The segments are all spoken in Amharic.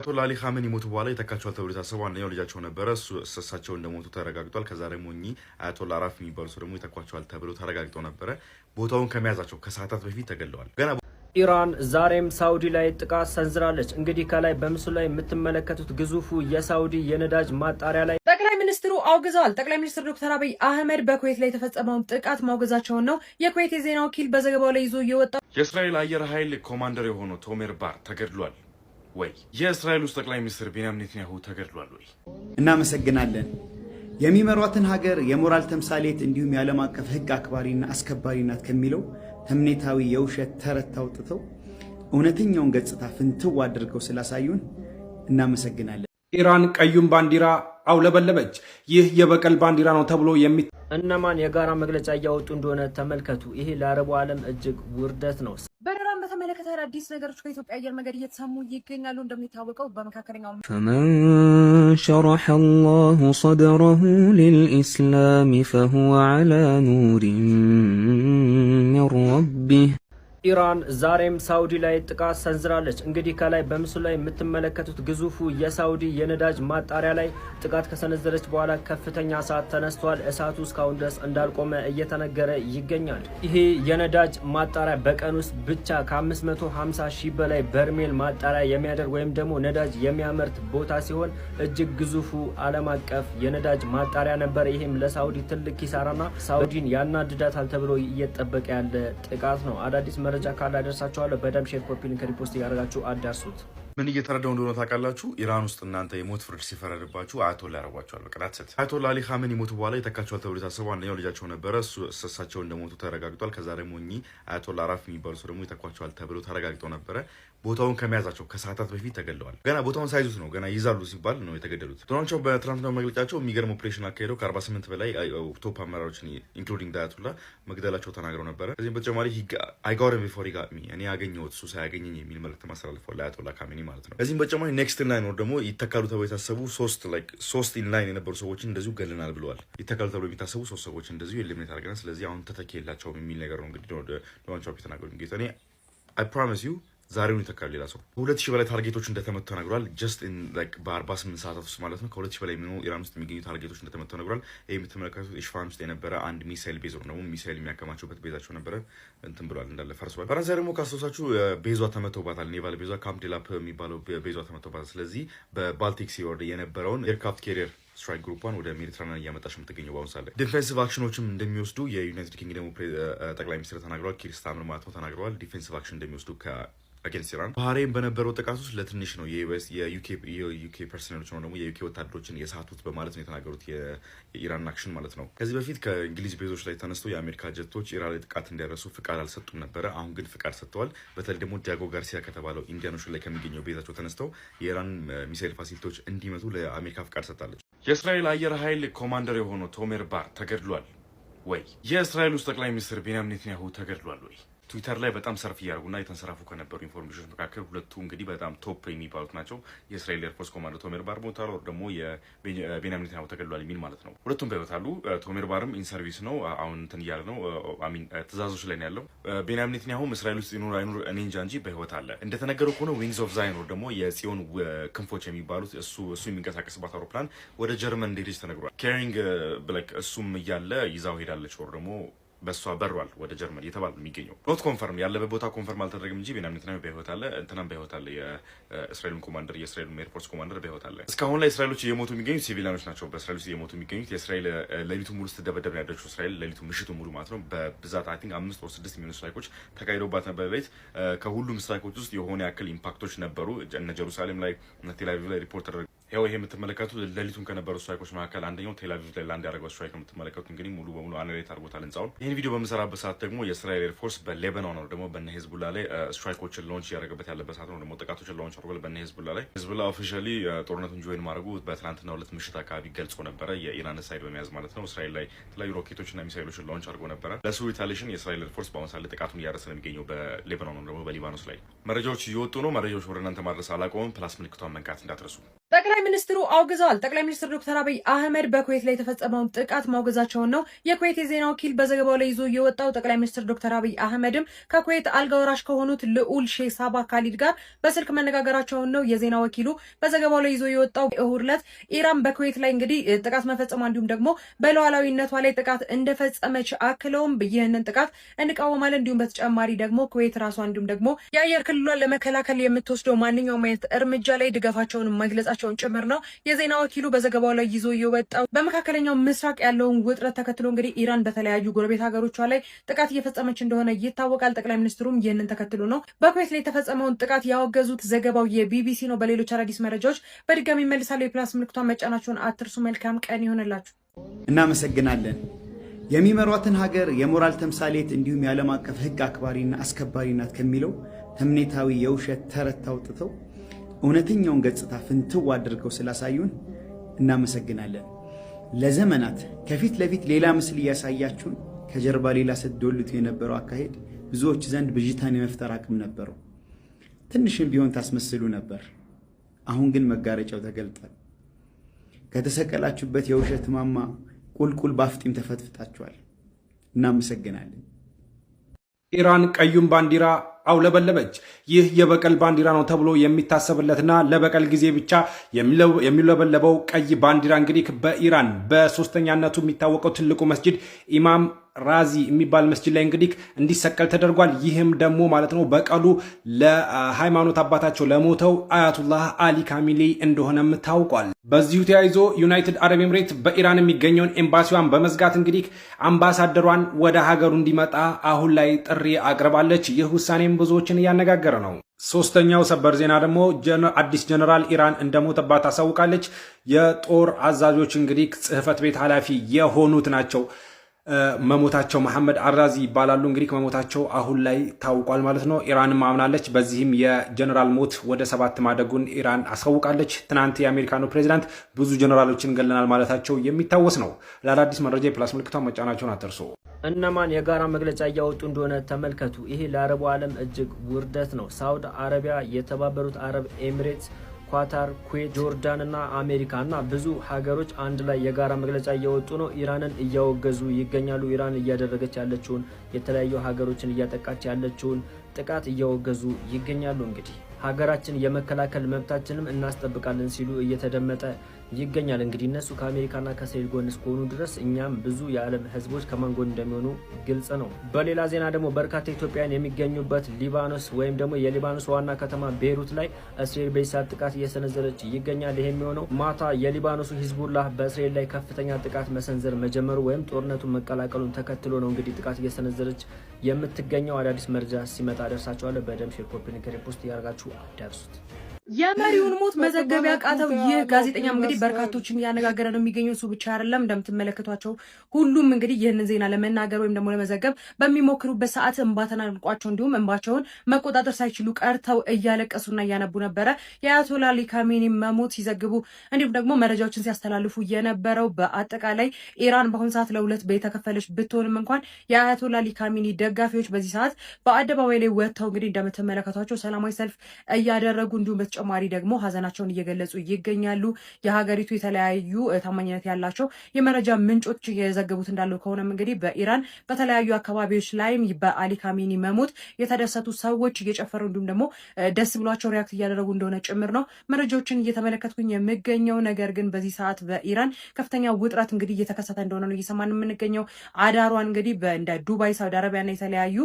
አያቶላ አሊ ኻሜኒ ሞቱ በኋላ የተካቸዋል ተብሎ የታሰበው አንደኛው ልጃቸው ነበረ። እሳቸው እንደሞቱ ተረጋግጧል። ከዛ ደግሞ እኚህ አያቶላ አራፍ የሚባሉ ሰው ደግሞ የተኳቸዋል ተብሎ ተረጋግጦ ነበረ። ቦታውን ከመያዛቸው ከሰዓታት በፊት ተገለዋል። ገና ኢራን ዛሬም ሳውዲ ላይ ጥቃት ሰንዝራለች። እንግዲህ ከላይ በምስሉ ላይ የምትመለከቱት ግዙፉ የሳውዲ የነዳጅ ማጣሪያ ላይ ጠቅላይ ሚኒስትሩ አውግዘዋል። ጠቅላይ ሚኒስትር ዶክተር አብይ አህመድ በኩዌት ላይ የተፈጸመውን ጥቃት ማውገዛቸውን ነው የኩዌት የዜና ወኪል በዘገባው ላይ ይዞ የወጣው። የእስራኤል አየር ኃይል ኮማንደር የሆነው ቶሜር ባር ተገድሏል ወይ? የእስራኤል ውስጥ ጠቅላይ ሚኒስትር ቤንያሚን ኔታንያሁ ተገድሏል ወይ? እናመሰግናለን። የሚመሯትን ሀገር የሞራል ተምሳሌት እንዲሁም የዓለም አቀፍ ሕግ አክባሪና አስከባሪ ናት ከሚለው ተምኔታዊ የውሸት ተረት አውጥተው እውነተኛውን ገጽታ ፍንትው አድርገው ስላሳዩን እናመሰግናለን። ኢራን ቀዩን ባንዲራ አውለበለበች። ይህ የበቀል ባንዲራ ነው ተብሎ እነማን የጋራ መግለጫ እያወጡ እንደሆነ ተመልከቱ። ይሄ ለአረቡ ዓለም እጅግ ውርደት ነው። በረራን በተመለከተ አዲስ ነገሮች ከኢትዮጵያ አየር መንገድ እየተሰሙ ይገኛሉ። እንደሚታወቀው በመካከለኛው فمن شرح الله صدره للإسلام فهو على نور من ربه ኢራን ዛሬም ሳውዲ ላይ ጥቃት ሰንዝራለች። እንግዲህ ከላይ በምስሉ ላይ የምትመለከቱት ግዙፉ የሳውዲ የነዳጅ ማጣሪያ ላይ ጥቃት ከሰነዘረች በኋላ ከፍተኛ እሳት ተነስቷል። እሳቱ እስካሁን ድረስ እንዳልቆመ እየተነገረ ይገኛል። ይሄ የነዳጅ ማጣሪያ በቀን ውስጥ ብቻ ከ550 ሺህ በላይ በርሜል ማጣሪያ የሚያደርግ ወይም ደግሞ ነዳጅ የሚያመርት ቦታ ሲሆን እጅግ ግዙፉ ዓለም አቀፍ የነዳጅ ማጣሪያ ነበር። ይሄም ለሳውዲ ትልቅ ኪሳራና ሳውዲን ያናድዳታል ተብሎ እየተጠበቀ ያለ ጥቃት ነው። አዳዲስ መረጃ ካለ አደርሳችኋለሁ። በደም ሼር ኮፒ ሊንክ ሪፖስት ያደርጋችሁ አዳርሱት። ምን እየተረዳው እንደሆነ ታውቃላችሁ? ኢራን ውስጥ እናንተ የሞት ፍርድ ሲፈረድባችሁ አያቶላ ያረጓቸዋል። በቃ ዳትሰት አያቶላ አሊ ኻሜኒ ሞቱ በኋላ የተካቸዋል ተብሎ የታሰበው አንደኛው ልጃቸው ነበረ። እሳቸው እንደሞቱ ተረጋግጧል። ከዛ ደግሞ እኚህ አያቶላ አራፍ የሚባሉ ሰው ደግሞ የተኳቸዋል ተብሎ ተረጋግጦ ነበረ። ቦታውን ከመያዛቸው ከሰዓታት በፊት ተገለዋል። ገና ቦታውን ሳይዙት ነው ገና ይዛሉ ሲባል ነው የተገደሉት። ዶናልድ ትራምፕ በትናንትናው መግለጫቸው የሚገርም ኦፕሬሽን አካሄደው ከ48 በላይ ቶፕ አመራሮችን ኢንክሉዲንግ አያቶላ መግደላቸው ተናግረው ነበረ። ከዚህም በተጨማሪ አይ ጋት ሂም ቢፎር ሂ ጋት ሚ፣ እኔ ያገኘሁት እሱ ሳያገኘኝ የሚል መልዕክት ማስተላለፈው ለአያቶላ ኻሜኒ ማለት ነው። ከዚህም በተጨማሪ ኔክስት ኢንላይን ወር ደግሞ ይተካሉ ተብሎ የታሰቡ ሶስት ኢንላይን የነበሩ ሰዎችን እንደዚሁ ገለናል ብለዋል። ይተካሉ ተብሎ የሚታሰቡ 3 ሰዎች እንደዚሁ ኤሊሚኔት አድርገናል። ስለዚህ አሁን ተተኪ የላቸውም የሚል ነገር ነው እንግዲህ ዶናልድ ትራምፕ የተናገሩት። እንግዲህ እኔ አይ ፕሮሚስ ዩ ዛሬውን ይተካል ሌላ ሰው። ከ2000 በላይ ታርጌቶች እንደተመቱ ተነግሯል። ጀስት ኢን ላይክ በ48 ሰዓታት ውስጥ ማለት ነው። ከ2000 በላይ የሚሆኑ ኢራን ውስጥ የሚገኙ ታርጌቶች እንደተመቱ ተነግሯል። ይሄ የምትመለከቱት ኢስፋሃን ውስጥ የነበረ አንድ ሚሳይል ቤዝ ነው። ሚሳይል የሚያከማቸውበት ቤዛቸው ነበረ እንትን ብሏል፣ እንዳለ ፈርሷል። ፈረንሳይ ደግሞ ካስተውሳችሁ ቤዟ ተመቶባታል። ኔቫል ቤዟ ካምፕ ዴላፕ የሚባለው ቤዟ ተመቶባታል። ስለዚህ በባልቲክ ሲ ወርድ የነበረውን ኤርክራፍት ካሪየር ስትራይክ ግሩፓን ወደ ሜዲትራኒያን እያመጣች የምትገኘው በአሁኑ ሰዓት ላይ ዲፌንሲቭ አክሽኖችም እንደሚወስዱ የዩናይትድ ኪንግደሙ ጠቅላይ ሚኒስትር ተናግረዋል። ኪር ስታርመር ማለት ነው ተናግረዋል። ዲፌንሲቭ አክሽን እንደሚወስዱ አጌንስት ኢራን ባህሬን በነበረው ጥቃት ውስጥ ለትንሽ ነው የዩኬ ፐርሰናሎች ነው ደግሞ የዩኬ ወታደሮችን የሳቱት በማለት ነው የተናገሩት። የኢራን አክሽን ማለት ነው። ከዚህ በፊት ከእንግሊዝ ቤዞች ላይ ተነስተው የአሜሪካ ጀቶች ኢራን ላይ ጥቃት እንዲያደርሱ ፍቃድ አልሰጡም ነበረ። አሁን ግን ፍቃድ ሰጥተዋል። በተለይ ደግሞ ዲያጎ ጋርሲያ ከተባለው ኢንዲያኖች ላይ ከሚገኘው ቤዛቸው ተነስተው የኢራን ሚሳይል ፋሲሊቲዎች እንዲመቱ ለአሜሪካ ፍቃድ ሰጣለች። የእስራኤል አየር ኃይል ኮማንደር የሆነው ቶሜር ባር ተገድሏል ወይ? የእስራኤል ውስጥ ጠቅላይ ሚኒስትር ቤንያሚን ኔታንያሁ ተገድሏል ወይ? ትዊተር ላይ በጣም ሰርፍ እያደረጉና የተንሰራፉ ከነበሩ ኢንፎርሜሽኖች መካከል ሁለቱ እንግዲህ በጣም ቶፕ የሚባሉት ናቸው። የእስራኤል ኤርፎርስ ኮማንደር ቶሜር ባር ሞቷል፣ ወር ደግሞ የቤንያሚን ኔታንያሁ ተገድሏል የሚል ማለት ነው። ሁለቱም በህይወት አሉ። ቶሜር ባርም ኢንሰርቪስ ነው፣ አሁን እንትን እያለ ነው፣ ትእዛዞች ላይ ነው ያለው። ቤንያሚን ኔታንያሁም እስራኤል ውስጥ ይኑር አይኑር እኔ እንጃ እንጂ በህይወት አለ። እንደተነገረው ከሆነ ዊንግስ ኦፍ ዛይን ወር ደግሞ የጽዮን ክንፎች የሚባሉት እሱ የሚንቀሳቀስባት አውሮፕላን ወደ ጀርመን እንደሄደች ተነግሯል። ካሪንግ ብለክ እሱም እያለ ይዛው ሄዳለች፣ ወር ደግሞ በሷ በሯል ወደ ጀርመን እየተባለ የሚገኘው ኖት ኮንፈርም ያለበት ቦታ ኮንፈርም አልተደረገም እንጂ ቤንያሚን ኔታንያሁ በህይወት አለ። እንትናም በህይወት አለ። የእስራኤልን ኮማንደር የእስራኤልን ኤርፎርስ ኮማንደር በህይወት አለ። እስካሁን ላይ እስራኤሎች እየሞቱ የሚገኙት ሲቪሊያኖች ናቸው። በእስራኤል ውስጥ እየሞቱ የሚገኙት የእስራኤል ሌሊቱ ሙሉ ስትደበደብ ነው ያደረችው። እስራኤል ሌሊቱ ምሽቱ ሙሉ ማለት ነው። በብዛት አይ ቲንክ 5 or 6 የሚሆኑ ስትራይኮች ተካሂደውባት ነበር ሌሊት። ከሁሉም ስትራይኮች ውስጥ የሆነ ያክል ኢምፓክቶች ነበሩ። እነ ጀሩሳሌም ላይ እነ ቴል አቪቭ ላይ ሪፖርት ተደረገ። ይሄ የምትመለከቱት ሌሊቱን ከነበሩ ስትራይኮች መካከል አንደኛው ቴል አቪቭ ላይ ላንድ ያደረገው ስትራይክ ነው የምትመለከቱት። እንግዲህ ሙሉ በሙሉ አናሌት አድርጎታል ህንጻውን። ይህን ቪዲዮ በምሰራበት ሰዓት ደግሞ የእስራኤል ኤርፎርስ በሌባኖን ነው ደግሞ በነ ሂዝቡላ ላይ ስትራይኮችን ላውንች እያደረገበት ያለበት ሰዓት ነው። ደግሞ ጥቃቶችን ላውንች አድርጓል በነ ሂዝቡላ ላይ። ሂዝቡላ ኦፊሻሊ ጦርነቱን ጆይን ማድረጉ በትናንትናው ዕለት ምሽት አካባቢ ገልጾ ነበረ፣ የኢራን ሳይድ በመያዝ ማለት ነው። እስራኤል ላይ የተለያዩ ሮኬቶችና ሚሳይሎችን ላውንች አድርጎ ነበረ። ለሱ ሪታሊሽን የእስራኤል ኤርፎርስ በአሁኑ ሰዓት ላይ ጥቃቱን እያደረሰ ነው የሚገኘው በሌባኖን ነው ደግሞ በሊባኖስ ላይ። መረጃዎች እየወጡ ነው። መረጃዎች ወደ እናንተ ማድረስ አላቆምም። ፕላስ ምልክቷን መንካት እንዳትረሱ። ጠቅላይ ጠቅላይ ሚኒስትሩ አውግዘዋል። ጠቅላይ ሚኒስትር ዶክተር አብይ አህመድ በኩዌት ላይ የተፈጸመውን ጥቃት ማውገዛቸውን ነው የኩዌት የዜና ወኪል በዘገባው ላይ ይዞ የወጣው። ጠቅላይ ሚኒስትር ዶክተር አብይ አህመድም ከኩዌት አልጋ ወራሽ ከሆኑት ልዑል ሼህ ሳባ ካሊድ ጋር በስልክ መነጋገራቸውን ነው የዜና ወኪሉ በዘገባው ላይ ይዞ የወጣው። እሁድ ዕለት ኢራን በኩዌት ላይ እንግዲህ ጥቃት መፈጸሟ እንዲሁም ደግሞ በሉዓላዊነቷ ላይ ጥቃት እንደፈጸመች አክለውም ይህንን ጥቃት እንቃወማለን፣ እንዲሁም በተጨማሪ ደግሞ ኩዌት ራሷ እንዲሁም ደግሞ የአየር ክልሏን ለመከላከል የምትወስደው ማንኛውም አይነት እርምጃ ላይ ድጋፋቸውን መግለጻቸውን ጭምር ነው የዜና ወኪሉ በዘገባው ላይ ይዞ የወጣው። በመካከለኛው ምስራቅ ያለውን ውጥረት ተከትሎ እንግዲህ ኢራን በተለያዩ ጎረቤት ሀገሮቿ ላይ ጥቃት እየፈጸመች እንደሆነ ይታወቃል። ጠቅላይ ሚኒስትሩም ይህንን ተከትሎ ነው በኩዌት ላይ የተፈጸመውን ጥቃት ያወገዙት። ዘገባው የቢቢሲ ነው። በሌሎች አዳዲስ መረጃዎች በድጋሚ መልሳለሁ። የፕላስ ምልክቷን መጫናችሁን አትርሱ። መልካም ቀን ይሆንላችሁ። እናመሰግናለን። የሚመሯትን ሀገር የሞራል ተምሳሌት እንዲሁም የዓለም አቀፍ ሕግ አክባሪና አስከባሪ ናት ከሚለው ተምኔታዊ የውሸት ተረት አውጥተው እውነተኛውን ገጽታ ፍንትው አድርገው ስላሳዩን እናመሰግናለን። ለዘመናት ከፊት ለፊት ሌላ ምስል እያሳያችሁን ከጀርባ ሌላ ስትዶልቱ የነበረው አካሄድ ብዙዎች ዘንድ ብዥታን የመፍጠር አቅም ነበረው። ትንሽም ቢሆን ታስመስሉ ነበር። አሁን ግን መጋረጫው ተገልጧል። ከተሰቀላችሁበት የውሸት ማማ ቁልቁል ባፍጢም ተፈትፍጣችኋል። እናመሰግናለን። ኢራን ቀዩን ባንዲራ አውለበለበች። ይህ የበቀል ባንዲራ ነው ተብሎ የሚታሰብለትና ለበቀል ጊዜ ብቻ የሚለበለበው ቀይ ባንዲራ እንግዲህ በኢራን በሶስተኛነቱ የሚታወቀው ትልቁ መስጂድ ኢማም ራዚ የሚባል መስጂድ ላይ እንግዲህ እንዲሰቀል ተደርጓል። ይህም ደግሞ ማለት ነው በቀሉ ለሃይማኖት አባታቸው ለሞተው አያቱላህ አሊ ካሚሊ እንደሆነም ታውቋል። በዚሁ ተያይዞ ዩናይትድ አረብ ኤምሬት በኢራን የሚገኘውን ኤምባሲዋን በመዝጋት እንግዲህ አምባሳደሯን ወደ ሀገሩ እንዲመጣ አሁን ላይ ጥሪ አቅርባለች። ይህ ውሳኔም ብዙዎችን እያነጋገረ ነው። ሶስተኛው ሰበር ዜና ደግሞ አዲስ ጀነራል ኢራን እንደሞተባት ታሳውቃለች። የጦር አዛዦች እንግዲህ ጽህፈት ቤት ኃላፊ የሆኑት ናቸው መሞታቸው መሐመድ አራዚ ይባላሉ። እንግዲህ መሞታቸው አሁን ላይ ታውቋል ማለት ነው። ኢራንም አምናለች። በዚህም የጀነራል ሞት ወደ 7 ማደጉን ኢራን አሳውቃለች። ትናንት የአሜሪካኑ ፕሬዚዳንት ብዙ ጀነራሎችን ገለናል ማለታቸው የሚታወስ ነው። ለአዳዲስ መረጃ የፕላስ ምልክቷን መጫናቸውን አትርሱ። እነማን የጋራ መግለጫ እያወጡ እንደሆነ ተመልከቱ። ይሄ ለአረቡ ዓለም እጅግ ውርደት ነው። ሳውዲ አረቢያ፣ የተባበሩት አረብ ኤሚሬትስ፣ ኳታር፣ ኩዌት፣ ጆርዳን እና አሜሪካ እና ብዙ ሀገሮች አንድ ላይ የጋራ መግለጫ እያወጡ ነው። ኢራንን እያወገዙ ይገኛሉ። ኢራን እያደረገች ያለችውን የተለያዩ ሀገሮችን እያጠቃች ያለችውን ጥቃት እያወገዙ ይገኛሉ። እንግዲህ ሀገራችን የመከላከል መብታችንም እናስጠብቃለን ሲሉ እየተደመጠ ይገኛል። እንግዲህ እነሱ ከአሜሪካና ከእስራኤል ጎን እስከሆኑ ድረስ እኛም ብዙ የዓለም ህዝቦች ከማን ጎን እንደሚሆኑ ግልጽ ነው። በሌላ ዜና ደግሞ በርካታ ኢትዮጵያውያን የሚገኙበት ሊባኖስ ወይም ደግሞ የሊባኖስ ዋና ከተማ ቤይሩት ላይ እስራኤል በኢሳት ጥቃት እየሰነዘረች ይገኛል። ይሄ የሚሆነው ማታ የሊባኖሱ ሂዝቡላህ በእስራኤል ላይ ከፍተኛ ጥቃት መሰንዘር መጀመሩ ወይም ጦርነቱን መቀላቀሉን ተከትሎ ነው እንግዲህ ጥቃት እየሰነዘረች የምትገኘው። አዳዲስ መረጃ ሲመጣ ደርሳችኋለሁ። በደም ሼር፣ ኮፒ ሊንክ፣ ሪፖስት ያደርጋችሁ አዳርሱት። የመሪውን ሞት መዘገብ ያቃተው ይህ ጋዜጠኛም እንግዲህ በርካቶችን እያነጋገረ ነው የሚገኘው። እሱ ብቻ አይደለም፣ እንደምትመለከቷቸው ሁሉም እንግዲህ ይህንን ዜና ለመናገር ወይም ደግሞ ለመዘገብ በሚሞክሩበት ሰዓት እንባ ተናንቋቸው እንዲሁም እንባቸውን መቆጣጠር ሳይችሉ ቀርተው እያለቀሱና እያነቡ ነበረ። የአያቶላ አሊ ካሜኒ መሞት ሲዘግቡ እንዲሁም ደግሞ መረጃዎችን ሲያስተላልፉ የነበረው በአጠቃላይ ኢራን በአሁኑ ሰዓት ለሁለት የተከፈለች ብትሆንም እንኳን የአያቶላ አሊ ካሜኒ ደጋፊዎች በዚህ ሰዓት በአደባባይ ላይ ወጥተው እንግዲህ እንደምትመለከቷቸው ሰላማዊ ሰልፍ እያደረጉ እንዲሁም በተጨማሪ ደግሞ ሀዘናቸውን እየገለጹ ይገኛሉ። የሀገሪቱ የተለያዩ ታማኝነት ያላቸው የመረጃ ምንጮች የዘገቡት እንዳለው ከሆነም እንግዲህ በኢራን በተለያዩ አካባቢዎች ላይም በአሊ ካሜኒ መሞት የተደሰቱ ሰዎች እየጨፈሩ እንዲሁም ደግሞ ደስ ብሏቸው ሪያክት እያደረጉ እንደሆነ ጭምር ነው መረጃዎችን እየተመለከትኩኝ የሚገኘው። ነገር ግን በዚህ ሰዓት በኢራን ከፍተኛ ውጥረት እንግዲህ እየተከሰተ እንደሆነ ነው እየሰማን የምንገኘው። አዳሯን እንግዲህ እንደ ዱባይ፣ ሳውዲ አረቢያና የተለያዩ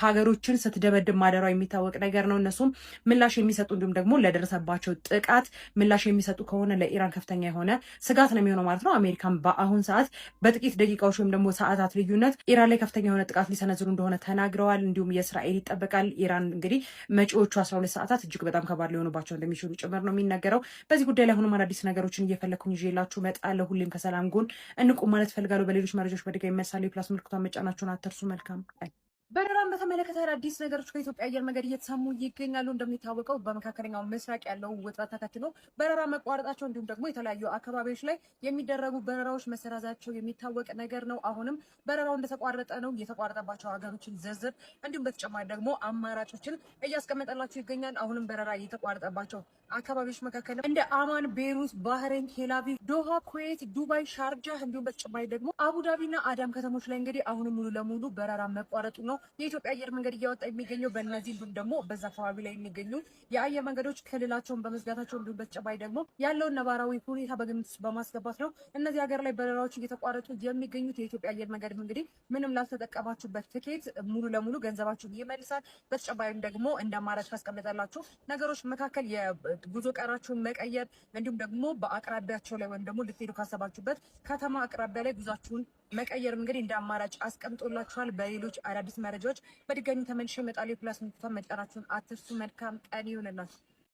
ሀገሮችን ስትደበድብ ማዳሯ የሚታወቅ ነገር ነው። እነሱም ምላሽ የሚሰጡ እንዲሁም ደግሞ ለደረሰባቸው ጥቃት ምላሽ የሚሰጡ ከሆነ ለኢራን ከፍተኛ የሆነ ስጋት ነው የሚሆነው ማለት ነው። አሜሪካን በአሁን ሰዓት በጥቂት ደቂቃዎች ወይም ደግሞ ሰዓታት ልዩነት ኢራን ላይ ከፍተኛ የሆነ ጥቃት ሊሰነዝሩ እንደሆነ ተናግረዋል። እንዲሁም የእስራኤል ይጠበቃል። ኢራን እንግዲህ መጪዎቹ 12 ሰዓታት እጅግ በጣም ከባድ ሊሆኑባቸው እንደሚችሉ ጭምር ነው የሚነገረው። በዚህ ጉዳይ ላይ አሁንም አዳዲስ ነገሮችን እየፈለግኩኝ ይዤላችሁ እመጣለሁ። ሁሌም ከሰላም ጎን እንቁም ማለት ፈልጋለሁ። በሌሎች መረጃዎች በድጋሚ መልሳለሁ። የፕላስ ምልክቷን መጫናችሁን አትርሱ። መልካም ቀን። በረራን በተመለከተ አዲስ ነገሮች ከኢትዮጵያ አየር መንገድ እየተሰሙ ይገኛሉ። እንደሚታወቀው በመካከለኛው ምስራቅ ያለው ውጥረት ተከትሎ በረራ መቋረጣቸው እንዲሁም ደግሞ የተለያዩ አካባቢዎች ላይ የሚደረጉ በረራዎች መሰራዛቸው የሚታወቅ ነገር ነው። አሁንም በረራው እንደተቋረጠ ነው። የተቋረጠባቸው ሀገሮችን ዝርዝር እንዲሁም በተጨማሪ ደግሞ አማራጮችን እያስቀመጠላቸው ይገኛል። አሁንም በረራ የተቋረጠባቸው አካባቢዎች መካከል እንደ አማን፣ ቤሩት፣ ባህሬን፣ ቴልአቪቭ፣ ዶሃ፣ ኩዌት፣ ዱባይ፣ ሻርጃ እንዲሁም በተጨማሪ ደግሞ አቡዳቢና አዳም ከተሞች ላይ እንግዲህ አሁንም ሙሉ ለሙሉ በረራ መቋረጡ ነው የኢትዮጵያ አየር መንገድ እያወጣ የሚገኘው። በእነዚህ እንዲሁም ደግሞ በዛ አካባቢ ላይ የሚገኙ የአየር መንገዶች ክልላቸውን በመዝጋታቸው እንዲሁም በተጨማሪ ደግሞ ያለውን ነባራዊ ሁኔታ በግምት በማስገባት ነው እነዚህ ሀገር ላይ በረራዎች እየተቋረጡ የሚገኙት። የኢትዮጵያ አየር መንገድ እንግዲህ ምንም ላልተጠቀማችሁበት ትኬት ሙሉ ለሙሉ ገንዘባችሁን ይመልሳል። በተጨማሪም ደግሞ እንደ አማራጭ ካስቀመጠላችሁ ነገሮች መካከል የጉዞ ቀናችሁን መቀየር እንዲሁም ደግሞ በአቅራቢያቸው ላይ ወይም ደግሞ ልትሄዱ ካሰባችሁበት ከተማ አቅራቢያ ላይ ጉዟችሁን መቀየር እንግዲህ እንደ አማራጭ አስቀምጦላችኋል። በሌሎች አዳዲስ መረጃዎች በድጋሚ ተመልሼ እመጣለሁ። ፕላስ ምትፈ መጫናችሁን አትርሱ። መልካም ቀን ይሁንላችሁ።